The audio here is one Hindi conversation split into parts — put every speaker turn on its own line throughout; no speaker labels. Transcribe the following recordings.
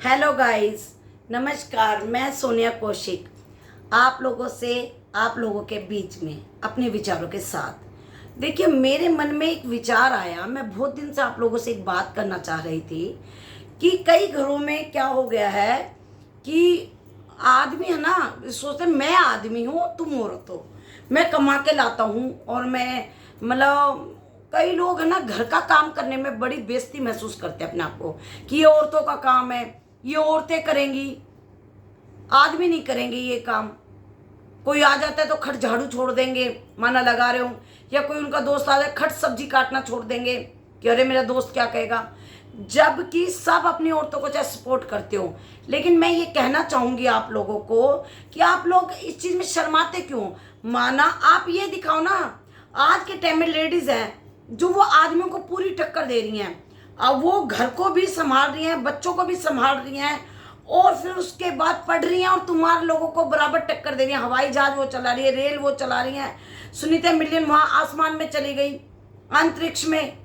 हेलो गाइस, नमस्कार। मैं सोनिया कौशिक आप लोगों के बीच में अपने विचारों के साथ। देखिए, मेरे मन में एक विचार आया। मैं बहुत दिन से आप लोगों से एक बात करना चाह रही थी कि कई घरों में क्या हो गया है कि आदमी है ना, सोचते मैं आदमी हूँ, तुम औरत हो, मैं कमा के लाता हूँ और मैं मतलब कई लोग है ना घर का काम करने में बड़ी बेइज्जती महसूस करते हैं अपने आप को कि ये औरतों का काम है, ये औरतें करेंगी, आदमी नहीं करेंगे ये काम। कोई आ जाता है तो खट झाड़ू छोड़ देंगे, माना लगा रहे हो, या कोई उनका दोस्त आ जाए खट सब्जी काटना छोड़ देंगे कि अरे मेरा दोस्त क्या कहेगा। जबकि सब अपनी औरतों को चाहे सपोर्ट करते हो, लेकिन मैं ये कहना चाहूंगी आप लोगों को कि आप लोग इस चीज में शर्माते क्यों। माना आप ये दिखाओ ना, आज के टाइम में लेडीज हैं जो वो आदमियों को पूरी टक्कर दे रही हैं। अब वो घर को भी संभाल रही हैं, बच्चों को भी संभाल रही हैं, और फिर उसके बाद पढ़ रही हैं और तुम्हारे लोगों को बराबर टक्कर दे रही हैं। हवाई जहाज वो चला रही है, रेल वो चला रही हैं। सुनीता मिलियन वहां आसमान में चली गई, अंतरिक्ष में।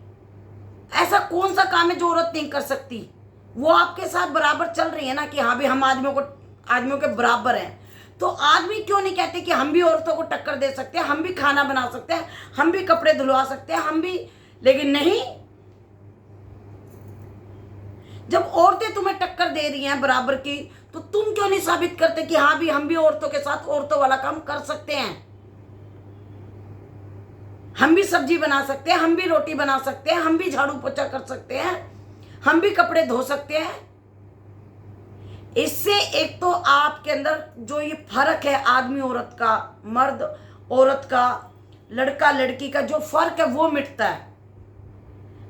ऐसा कौन सा काम है जो औरत नहीं कर सकती। वो आपके साथ बराबर चल रही है ना कि हाँ भी हम आदमियों के बराबर हैं। तो आदमी क्यों नहीं कहते कि हम भी औरतों को टक्कर दे सकते हैं, हम भी खाना बना सकते हैं, हम भी कपड़े धुलवा सकते हैं, हम भी। लेकिन नहीं, जब औरतें तुम्हें टक्कर दे रही हैं बराबर की, तो तुम क्यों नहीं साबित करते कि हाँ भी हम भी औरतों के साथ औरतों वाला काम कर सकते हैं, हम भी सब्जी बना सकते हैं, हम भी रोटी बना सकते हैं, हम भी झाड़ू पोछा कर सकते हैं, हम भी कपड़े धो सकते हैं। इससे एक तो आपके अंदर जो ये फर्क है आदमी औरत का, मर्द औरत का, लड़का लड़की का जो फर्क है वो मिटता है।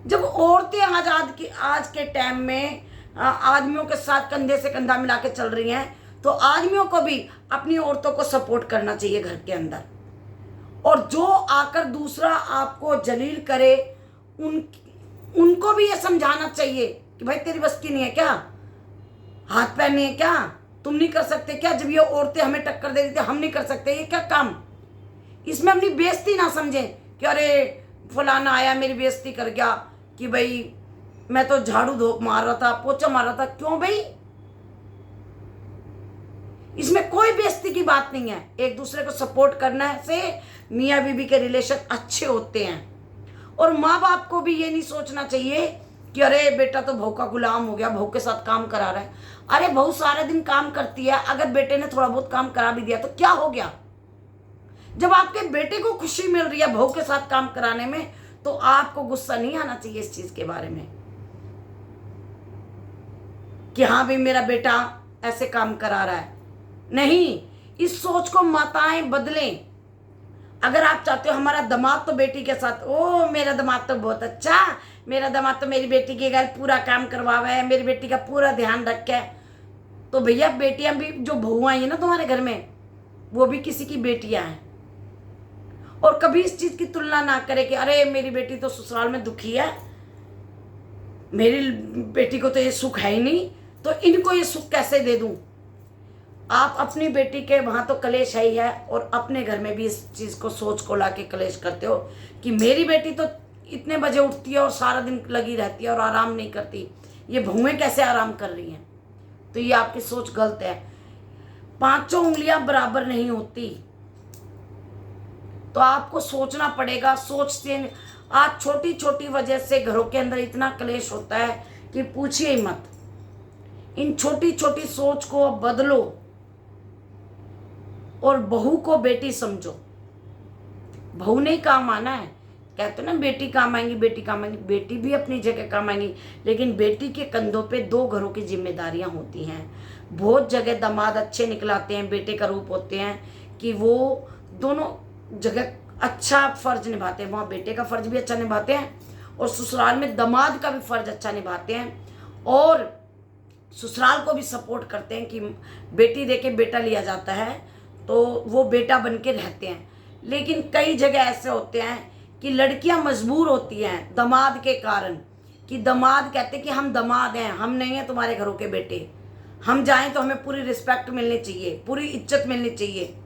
जब औरतें आज के टाइम में आदमियों के साथ कंधे से कंधा मिला के चल रही हैं, तो आदमियों को भी अपनी औरतों को सपोर्ट करना चाहिए घर के अंदर। और जो आकर दूसरा आपको जलील करे, उनको भी ये समझाना चाहिए कि भाई तेरी बस की नहीं है क्या, हाथ पैर नहीं है क्या, तुम नहीं कर सकते क्या। जब ये औरतें हमें टक्कर दे रही थी, हम नहीं कर सकते ये क्या काम। इसमें अपनी बेइज्जती ना समझें कि अरे फलाना आया मेरी बेइज्जती कर गया, कि भाई मैं तो झाड़ू मार रहा था, पोछा मार रहा था। क्यों भाई, इसमें कोई बेइज्जती की बात नहीं है। एक दूसरे को सपोर्ट करने से मियाँ बीबी के रिलेशन अच्छे होते हैं। और माँ बाप को भी ये नहीं सोचना चाहिए कि अरे बेटा तो बहू का गुलाम हो गया, बहू के साथ काम करा रहा है। अरे बहू सारा दिन काम करती है, अगर बेटे ने थोड़ा बहुत काम करा भी दिया तो क्या हो गया। जब आपके बेटे को खुशी मिल रही है बहू के साथ काम कराने में, तो आपको गुस्सा नहीं आना चाहिए इस चीज के बारे में कि हाँ भाई मेरा बेटा ऐसे काम करा रहा है। नहीं, इस सोच को माताएं बदलें। अगर आप चाहते हो हमारा दामाद तो बेटी के साथ, ओ मेरा दामाद तो बहुत अच्छा, मेरा दामाद तो मेरी बेटी के घर पूरा काम करवावा है, मेरी बेटी का पूरा ध्यान रखे है, तो भैया बेटियां भी जो बहुआं हैं ना तुम्हारे घर में, वो भी किसी की बेटियां हैं। और कभी इस चीज की तुलना ना करे कि अरे मेरी बेटी तो ससुराल में दुखी है, मेरी बेटी को तो ये सुख है ही नहीं, तो इनको ये सुख कैसे दे दूं। आप अपनी बेटी के वहां तो कलेश है ही है, और अपने घर में भी इस चीज को सोच को लाके कलेश करते हो कि मेरी बेटी तो इतने बजे उठती है और सारा दिन लगी रहती है और आराम नहीं करती, ये बहुएं कैसे आराम कर रही हैं। तो ये आपकी सोच गलत है। पांचों उंगलियां बराबर नहीं होती, तो आपको सोचना पड़ेगा। सोच से आज छोटी छोटी वजह से घरों के अंदर इतना कलेश होता है कि पूछिए ही मत। इन छोटी छोटी सोच को बदलो और बहू को बेटी समझो। बहू नहीं काम आना है, कहते ना बेटी काम आएंगी, बेटी काम आएंगी। बेटी भी अपनी जगह काम आएंगी, लेकिन बेटी के कंधों पे दो घरों की जिम्मेदारियां होती हैं। बहुत जगह दामाद अच्छे निकलाते हैं, बेटे का रूप होते हैं कि वो दोनों जगह अच्छा फर्ज निभाते हैं। वहाँ बेटे का फर्ज भी अच्छा निभाते हैं और ससुराल में दामाद का भी फर्ज अच्छा निभाते हैं, और ससुराल को भी सपोर्ट करते हैं कि बेटी देके बेटा लिया जाता है तो वो बेटा बन के रहते हैं। लेकिन कई जगह ऐसे होते हैं कि लड़कियां मजबूर होती हैं दामाद के कारण, कि दामाद कहते हैं कि हम दामाद हैं, हम नहीं हैं तुम्हारे घरों के बेटे, हम जाएं तो हमें पूरी रिस्पेक्ट मिलनी चाहिए, पूरी इज्जत मिलनी चाहिए,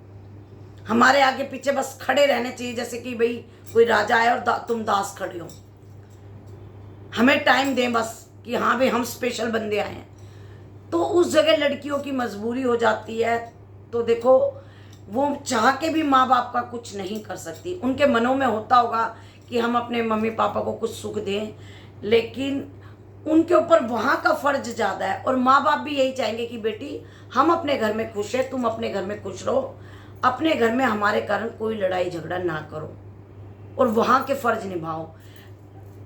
हमारे आगे पीछे बस खड़े रहने चाहिए, जैसे कि भाई कोई राजा है और तुम दास खड़े हो, हमें टाइम दें बस कि हाँ भाई हम स्पेशल बंदे आए हैं। तो उस जगह लड़कियों की मजबूरी हो जाती है। तो देखो, वो चाह के भी माँ बाप का कुछ नहीं कर सकती। उनके मनों में होता होगा कि हम अपने मम्मी पापा को कुछ सुख दें, लेकिन उनके ऊपर वहाँ का फर्ज ज़्यादा है। और माँ बाप भी यही चाहेंगे कि बेटी हम अपने घर में खुश है, तुम अपने घर में खुश रहो, अपने घर में हमारे कारण कोई लड़ाई झगड़ा ना करो और वहाँ के फर्ज निभाओ।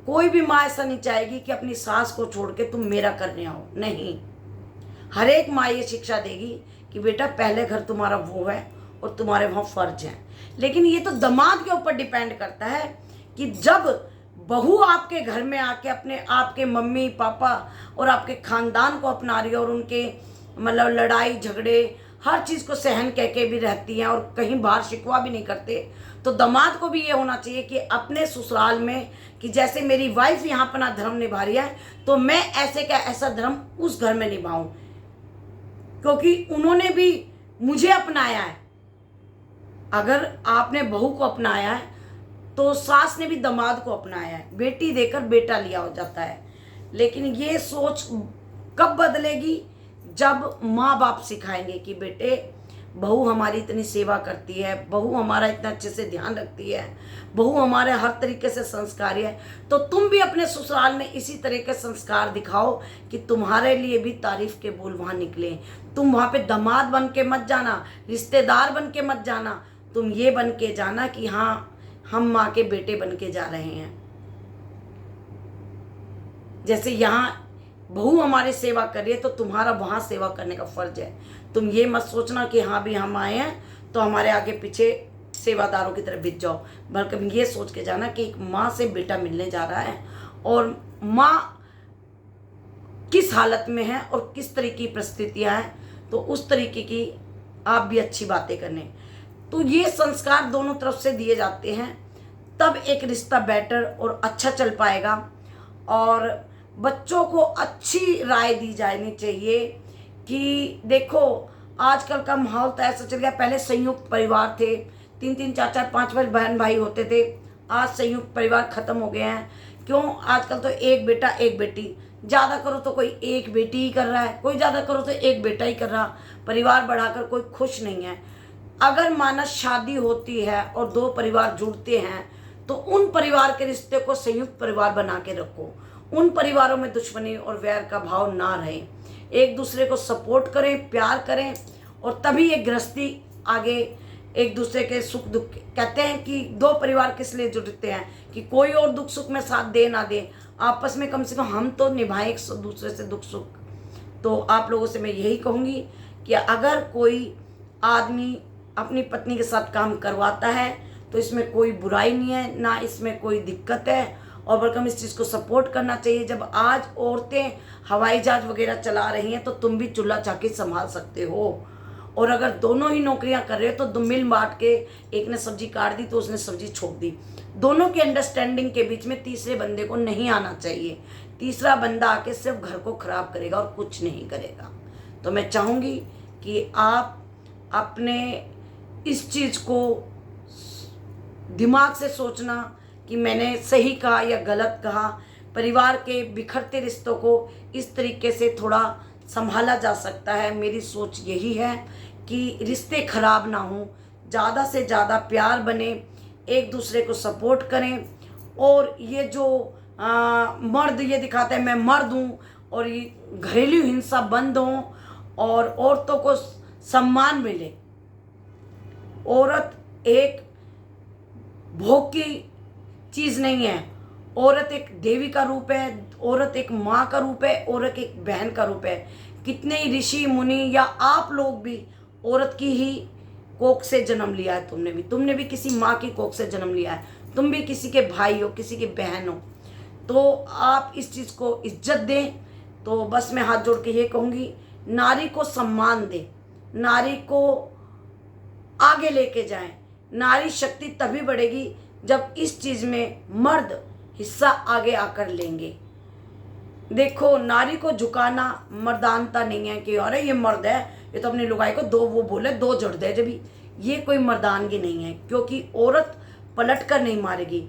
कोई भी माँ ऐसा नहीं चाहेगी कि अपनी सास को छोड़ के तुम मेरा करने आओ, नहीं। हर एक माँ ये शिक्षा देगी कि बेटा पहले घर तुम्हारा वो है और तुम्हारे वहाँ फर्ज है। लेकिन ये तो दामाद के ऊपर डिपेंड करता है कि जब बहू आपके घर में आके अपने आपके मम्मी पापा और आपके खानदान को अपना रही है और उनके मतलब लड़ाई झगड़े हर चीज़ को सहन कह के भी रहती हैं और कहीं बाहर शिकवा भी नहीं करते, तो दामाद को भी ये होना चाहिए कि अपने ससुराल में कि जैसे मेरी वाइफ यहाँ अपना धर्म निभा रही है तो मैं ऐसे का ऐसा धर्म उस घर में निभाऊं, क्योंकि उन्होंने भी मुझे अपनाया है। अगर आपने बहू को अपनाया है तो सास ने भी दामाद को अपनाया है। बेटी देकर बेटा लिया हो जाता है। लेकिन ये सोच कब बदलेगी? जब माँ बाप सिखाएंगे कि बेटे बहू हमारी इतनी सेवा करती है, बहू हमारा इतना अच्छे से ध्यान रखती है, बहू हमारे हर तरीके से संस्कारी है, तो तुम भी अपने ससुराल में इसी तरह के संस्कार दिखाओ कि तुम्हारे लिए भी तारीफ के बोल वहाँ निकले। तुम वहाँ पे दामाद बन के मत जाना, रिश्तेदार बन के मत जाना, तुम ये बन के जाना कि हाँ हम माँ के बेटे बन के जा रहे हैं। जैसे यहाँ बहू हमारी सेवा कर रही है तो तुम्हारा वहाँ सेवा करने का फर्ज है। तुम ये मत सोचना कि हाँ भी हम आए हैं तो हमारे आगे पीछे सेवादारों की तरह बित जाओ, बल्कि ये सोच के जाना कि एक माँ से बेटा मिलने जा रहा है और माँ किस हालत में है और किस तरह की परिस्थितियाँ हैं, तो उस तरीके की आप भी अच्छी बातें करने। तो ये संस्कार दोनों तरफ से दिए जाते हैं, तब एक रिश्ता बेटर और अच्छा चल पाएगा। और बच्चों को अच्छी राय दी जानी चाहिए कि देखो आजकल का माहौल तो ऐसा चल गया, पहले संयुक्त परिवार थे, 3-3 4-4 5-5 बहन भाई होते थे। आज संयुक्त परिवार खत्म हो गए हैं। क्यों? आजकल तो एक बेटा एक बेटी, ज़्यादा करो तो कोई एक बेटी ही कर रहा है, कोई ज़्यादा करो तो एक बेटा ही कर रहा। परिवार बढ़ाकर कोई खुश नहीं है। अगर मानस शादी होती है और 2 परिवार जुड़ते हैं तो उन परिवार के रिश्ते को संयुक्त परिवार बना के रखो। उन परिवारों में दुश्मनी और वैर का भाव ना रहे, एक दूसरे को सपोर्ट करें, प्यार करें, और तभी ये गृहस्थी आगे एक दूसरे के सुख दुख। कहते हैं कि 2 परिवार किस लिए जुड़ते हैं कि कोई और दुख सुख में साथ दे ना दे, आपस में कम से कम हम तो निभाएं एक दूसरे से दुख सुख। तो आप लोगों से मैं यही कहूँगी कि अगर कोई आदमी अपनी पत्नी के साथ काम करवाता है तो इसमें कोई बुराई नहीं है, ना इसमें कोई दिक्कत है, और बल्कि इस चीज़ को सपोर्ट करना चाहिए। जब आज औरतें हवाई जहाज वगैरह चला रही हैं तो तुम भी चूल्हा चाकी संभाल सकते हो। और अगर दोनों ही नौकरियां कर रहे हो तो मिल बांट के, एक ने सब्जी काट दी तो उसने सब्जी छोड़ दी। दोनों के अंडरस्टैंडिंग के बीच में तीसरे बंदे को नहीं आना चाहिए। तीसरा बंदा आके सिर्फ घर को खराब करेगा और कुछ नहीं करेगा। तो मैं चाहूँगी कि आप अपने इस चीज़ को दिमाग से सोचना कि मैंने सही कहा या गलत कहा। परिवार के बिखरते रिश्तों को इस तरीके से थोड़ा संभाला जा सकता है। मेरी सोच यही है कि रिश्ते खराब ना हों, ज़्यादा से ज़्यादा प्यार बने, एक दूसरे को सपोर्ट करें। और ये जो मर्द ये दिखाता है मैं मर्द हूँ, और ये घरेलू हिंसा बंद हो और औरतों को सम्मान मिले। औरत एक भोग की चीज़ नहीं है, औरत एक देवी का रूप है, औरत एक माँ का रूप है, औरत एक बहन का रूप है। कितने ही ऋषि मुनि या आप लोग भी औरत की ही कोख से जन्म लिया है। तुमने भी किसी माँ की कोख से जन्म लिया है। तुम भी किसी के भाई हो, किसी के बहन हो। तो आप इस चीज़ को इज्जत दें। तो बस मैं हाथ जोड़ के ये कहूँगी, नारी को सम्मान दें, नारी को आगे लेके जाएं। नारी शक्ति तभी बढ़ेगी जब इस चीज़ में मर्द हिस्सा आगे आकर लेंगे। देखो, नारी को झुकाना मर्दानता नहीं है कि अरे ये मर्द है, ये तो अपनी लुगाई को दो वो बोले दो जड़ दे। जब ये कोई मर्दानगी नहीं है, क्योंकि औरत पलट कर नहीं मारेगी।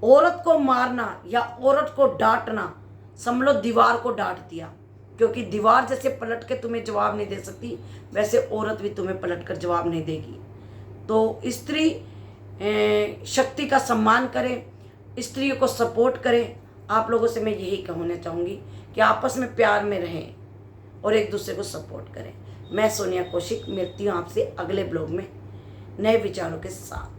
औरत को मारना या औरत को डांटना, समझ लो दीवार को डांट दिया। क्योंकि दीवार जैसे पलट के तुम्हें जवाब नहीं दे सकती, वैसे औरत भी तुम्हें पलट कर जवाब नहीं देगी। तो स्त्री शक्ति का सम्मान करें, स्त्रियों को सपोर्ट करें। आप लोगों से मैं यही कहना चाहूँगी कि आपस में प्यार में रहें और एक दूसरे को सपोर्ट करें। मैं सोनिया कौशिक मिलती हूँ आपसे अगले ब्लॉग में नए विचारों के साथ।